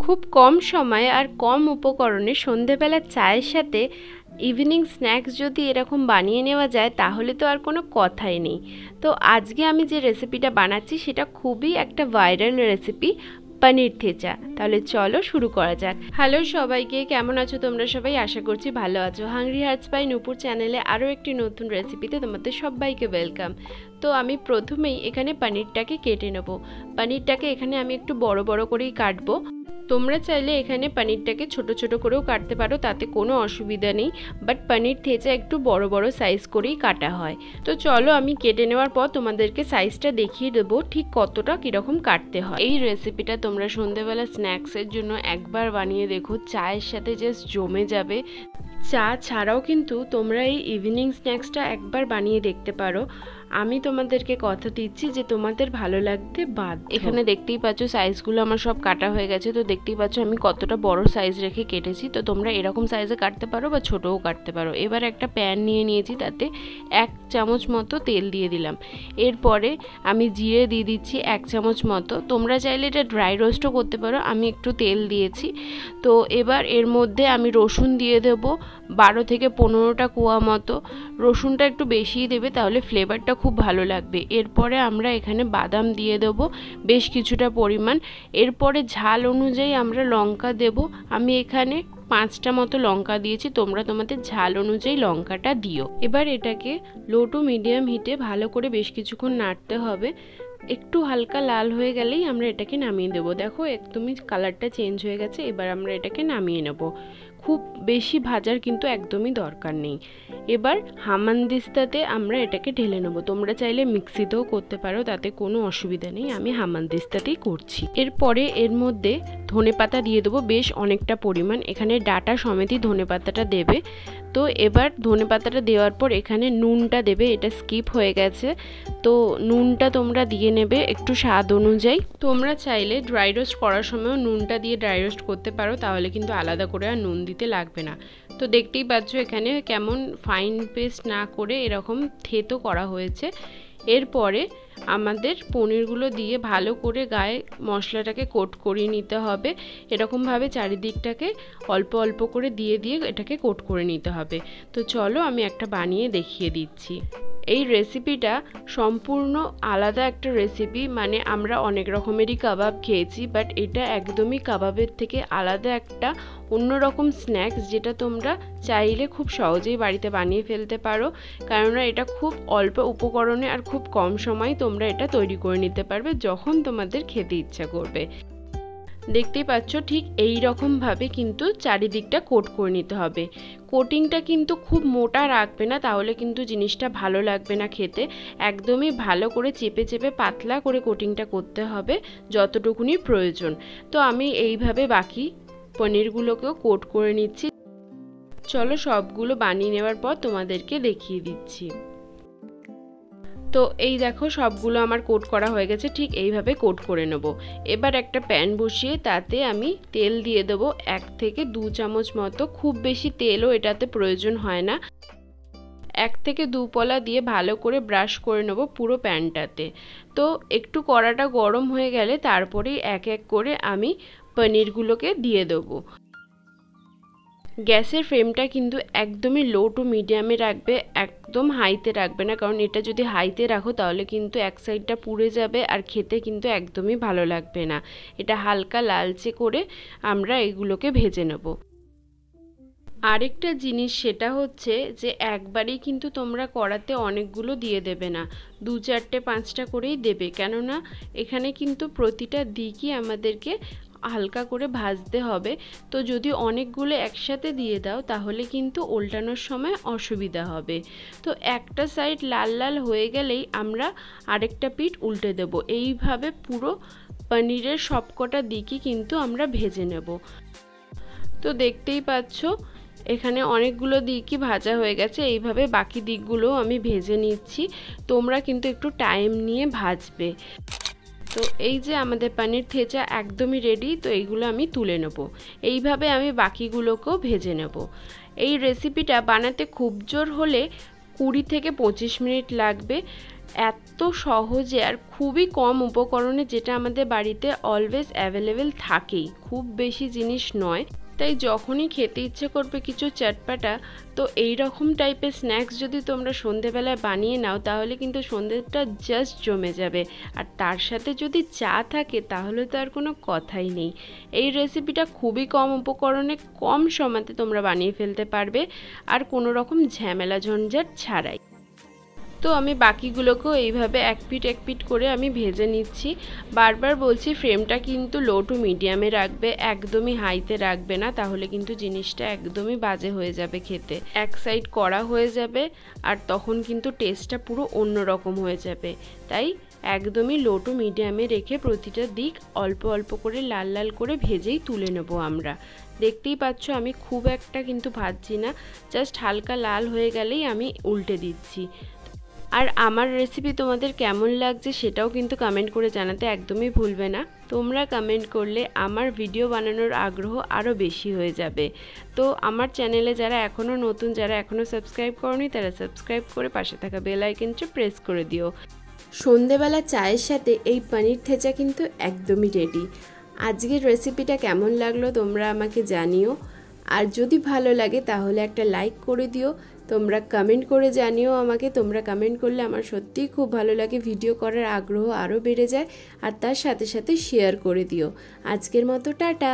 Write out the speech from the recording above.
খুব কম সময়ে আর কম উপকরণে সন্ধেবেলা চায়ের সাথে ইভিনিং স্ন্যাক্স যদি এরকম বানিয়ে নেওয়া যায় তাহলে তো আর কোনো কথাই নেই। তো আজকে আমি যে রেসিপিটা বানাচ্ছি সেটা খুবই একটা ভাইরাল রেসিপি, পনির থেচা। তাহলে চলো শুরু করা যাক। হ্যালো সবাইকে, কেমন আছো তোমরা সবাই? আশা করছি ভালো আছো। হাংরি হার্টস বাই নূপুর চ্যানেলে আরও একটি নতুন রেসিপিতে তোমাদের সবাইকে ওয়েলকাম। তো আমি প্রথমেই এখানে পনিরটাকে কেটে নেব। পনিরটাকে এখানে আমি একটু বড় বড় করেই কাটবো। তোমরা চাইলে এখানে পনিরটাকে ছোট ছোট করেও কাটতে পারো, তাতে কোনো অসুবিধা নেই, বাট পনির থেচা একটু বড় বড় সাইজ করেই কাটা হয়। তো চলো আমি কেটে নেওয়ার পর তোমাদেরকে সাইজটা দেখিয়ে দেবো ঠিক কতটা কীরকম কাটতে হয়। এই রেসিপিটা তোমরা সন্ধেবেলা স্ন্যাক্সের জন্য একবার বানিয়ে দেখো, চায়ের সাথে জাস্ট জমে যাবে। চা ছাড়াও কিন্তু তোমরা এই ইভিনিং স্ন্যাক্সটা একবার বানিয়ে দেখতে পারো। আমি তোমাদেরকে কথা দিচ্ছি যে তোমাদের ভালো লাগতে বাধ্য। এখানে দেখতেই পাচ্ছ সাইজগুলো আমার সব কাটা হয়ে গেছে। তো দেখতেই পাচ্ছ আমি কতটা বড় সাইজ রেখে কেটেছি। তো তোমরা এরকম সাইজে কাটতে পারো বা ছোটও কাটতে পারো। এবার একটা প্যান নিয়ে নিয়েছি, তাতে 1 চামচ মতো তেল দিয়ে দিলাম। এরপরে আমি জিরে দিয়ে দিচ্ছি 1 চামচ মতো। তোমরা চাইলে এটা ড্রাই রোস্টও করতে পারো, আমি একটু তেল দিয়েছি। তো এবার এর মধ্যে আমি রসুন দিয়ে দেবো 12 থেকে 15টা কোয়া মতো। রসুনটা একটু বেশিই দেবে, তাহলে ফ্লেভারটা খুব ভালো লাগবে। এরপরে আমরা এখানে বাদাম দিয়ে দেব বেশ কিছুটা পরিমাণ। এরপরে ঝাল অনুযায়ী আমরা লঙ্কা দেব। আমি এখানে 5টা মতো লঙ্কা দিয়েছি, তোমরা তোমাদের ঝাল অনুযায়ী লঙ্কাটা দিও। এবার এটাকে লো টু মিডিয়াম হিটে ভালো করে বেশ কিছুক্ষণ নাড়তে হবে। একটু হালকা লাল হয়ে গেলেই আমরা এটাকে নামিয়ে দেব। দেখো একদমই কালারটা চেঞ্জ হয়ে গেছে। এবার আমরা এটাকে নামিয়ে নেব। খুব বেশি ভাজার কিন্তু একদমই দরকার নেই। এবার হামানদিস্তাতে আমরা এটাকে ঢেলে নেব। তোমরা চাইলে মিক্সিতেও করতে পারো, তাতে কোনো অসুবিধা নেই, আমি হামানদিস্তাতেই করছি। এরপরে এর মধ্যে ধনেপাতা দিয়ে দেবো বেশ অনেকটা পরিমাণ। এখানে ডাটা সমেতই ধনেপাতাটা দেবে। তো এবার ধনেপাতাটা দেওয়ার পর এখানে নুনটা দেবে, এটা স্কিপ হয়ে গেছে। তো নুনটা তোমরা দিয়ে নেবে একটু স্বাদ অনুযায়ী। তোমরা চাইলে ড্রাই রোস্ট করার সময়ও নুনটা দিয়ে ড্রাই রোস্ট করতে পারো, তাহলে কিন্তু আলাদা করে আর নুন দিতে লাগবে না। তো দেখতেই পাচ্ছ এখানে কেমন ফাইন পেস্ট না করে এরকম থেতো করা হয়েছে। এরপরে আমাদের পনিরগুলো দিয়ে ভালো করে গায়ে মশলাটাকে কোট করিয়ে নিতে হবে। এরকমভাবে চারিদিকটাকে অল্প অল্প করে দিয়ে দিয়ে এটাকে কোট করে নিতে হবে। তো চলো আমি একটা বানিয়ে দেখিয়ে দিচ্ছি। এই রেসিপিটা সম্পূর্ণ আলাদা একটা রেসিপি, মানে আমরা অনেক রকমেরই কাবাব খেয়েছি, বাট এটা একদমই কাবাবের থেকে আলাদা একটা অন্যরকম স্ন্যাক্স, যেটা তোমরা চাইলে খুব সহজেই বাড়িতে বানিয়ে ফেলতে পারো। কেননা এটা খুব অল্প উপকরণে আর খুব কম সময় তোমরা এটা তৈরি করে নিতে পারবে যখন তোমাদের খেতে ইচ্ছা করবে। দেখতেই পাচ্ছ ঠিক এই রকমভাবে কিন্তু চারিদিকটা কোট করে নিতে হবে। কোটিংটা কিন্তু খুব মোটা রাখবে না, তাহলে কিন্তু জিনিসটা ভালো লাগবে না খেতে। একদমই ভালো করে চেপে চেপে পাতলা করে কোটিংটা করতে হবে, যতটুকুনি প্রয়োজন। তো আমি এইভাবে বাকি পনিরগুলোকেও কোট করে নিচ্ছি। চলো সবগুলো বানিয়ে নেওয়ার পর তোমাদেরকে দেখিয়ে দিচ্ছি। তো এই দেখো সবগুলো আমার কোট করা হয়ে গেছে, ঠিক এইভাবে কোট করে নেব। এবার একটা প্যান বসিয়ে তাতে আমি তেল দিয়ে দেবো 1 থেকে 2 চামচ মতো। খুব বেশি তেলও এটাতে প্রয়োজন হয় না। 1 থেকে 2 পলা দিয়ে ভালো করে ব্রাশ করে নেব পুরো প্যানটাতে। তো একটু কড়াটা গরম হয়ে গেলে তারপরেই এক এক করে আমি পনিরগুলোকে দিয়ে দেবো। গ্যাসের ফ্লেমটা কিন্তু একদমই লো টু মিডিয়ামে রাখবে, একদম হাইতে রাখবে না, কারণ এটা যদি হাইতে রাখো তাহলে কিন্তু এক সাইডটা পুড়ে যাবে আর খেতে কিন্তু একদমই ভালো লাগবে না। এটা হালকা লালচে করে আমরা এগুলোকে ভেজে নেব। আরেকটা জিনিস সেটা হচ্ছে যে একবারেই কিন্তু তোমরা কড়াতে অনেকগুলো দিয়ে দেবে না, 2, 4, 5টা করেই দেবে। কেননা এখানে কিন্তু প্রতিটা দিকই আমাদেরকে হালকা করে ভাজতে হবে। তো যদি অনেকগুলো একসাথে দিয়ে দাও তাহলে কিন্তু উল্টানোর সময় অসুবিধা হবে। তো একটা সাইড লাল লাল হয়ে গেলেই আমরা আরেকটা পিঠ উল্টে দেব। এইভাবে পুরো পনিরের সবকটা দিকই কিন্তু আমরা ভেজে নেব। তো দেখতেই পাচ্ছ এখানে অনেকগুলো দিকই ভাজা হয়ে গেছে। এইভাবে বাকি দিকগুলোও আমি ভেজে নিচ্ছি। তোমরা কিন্তু একটু টাইম নিয়ে ভাজবে। তো এই যে আমাদের পনির থেচা একদমই রেডি। তো এইগুলো আমি তুলে নেব। এইভাবে আমি বাকিগুলোকেও ভেজে নেব। এই রেসিপিটা বানাতে খুব জোর হলে 20 থেকে 25 মিনিট লাগবে। এত সহজে আর খুবই কম উপকরণে, যেটা আমাদের বাড়িতে অলওয়েজ অ্যাভেলেবেল থাকেই, খুব বেশি জিনিস নয়। তাই যখনই খেতে ইচ্ছে করবে কিছু চটপাটা, তো এই রকম টাইপের স্ন্যাক্স যদি তোমরা সন্ধেবেলায় বানিয়ে নাও তাহলে কিন্তু সন্ধেটা জাস্ট জমে যাবে। আর তার সাথে যদি চা থাকে তাহলে তো আর কোনো কথাই নেই। এই রেসিপিটা খুবই কম উপকরণে কম সময়তে তোমরা বানিয়ে ফেলতে পারবে, আর কোনো রকম ঝামেলা ঝঞ্ঝাট ছাড়াই। তো আমি বাকিগুলোকেও এইভাবে এক পিঠ করে আমি ভেজে নিচ্ছি। বারবার বলছি ফ্লেমটা কিন্তু লো টু মিডিয়ামে রাখবে, একদমই হাইতে রাখবে না, তাহলে কিন্তু জিনিসটা একদমই বাজে হয়ে যাবে খেতে। এক সাইড কড়া হয়ে যাবে আর তখন কিন্তু টেস্টটা পুরো অন্য রকম হয়ে যাবে। তাই একদমই লো টু মিডিয়ামে রেখে প্রতিটা দিক অল্প অল্প করে লাল লাল করে ভেজেই তুলে নেব আমরা। দেখতেই পাচ্ছ আমি খুব একটা কিন্তু ভাজছি না, জাস্ট হালকা লাল হয়ে গেলেই আমি উল্টে দিচ্ছি। আর আমার রেসিপি তোমাদের কেমন লাগছে সেটাও কিন্তু কমেন্ট করে জানাতে একদমই ভুলবে না। তোমরা কমেন্ট করলে আমার ভিডিও বানানোর আগ্রহ আরও বেশি হয়ে যাবে। তো আমার চ্যানেলে যারা এখনও নতুন, যারা এখনও সাবস্ক্রাইব করনি, তারা সাবস্ক্রাইব করে পাশে থাকা বেল আইকনটা প্রেস করে দিও। সন্ধেবেলা চায়ের সাথে এই পনির থেচা কিন্তু একদমই রেডি। আজকের রেসিপিটা কেমন লাগলো তোমরা আমাকে জানিও, আর যদি ভালো লাগে তাহলে একটা লাইক করে দিও। তোমরা কমেন্ট করে জানিও আমাকে, তোমরা কমেন্ট করলে আমার সত্যিই খুব ভালো লাগে, ভিডিও করার আগ্রহ আরও বেড়ে যায়। আর তার সাথে সাথে শেয়ার করে দিও। আজকের মতো টাটা।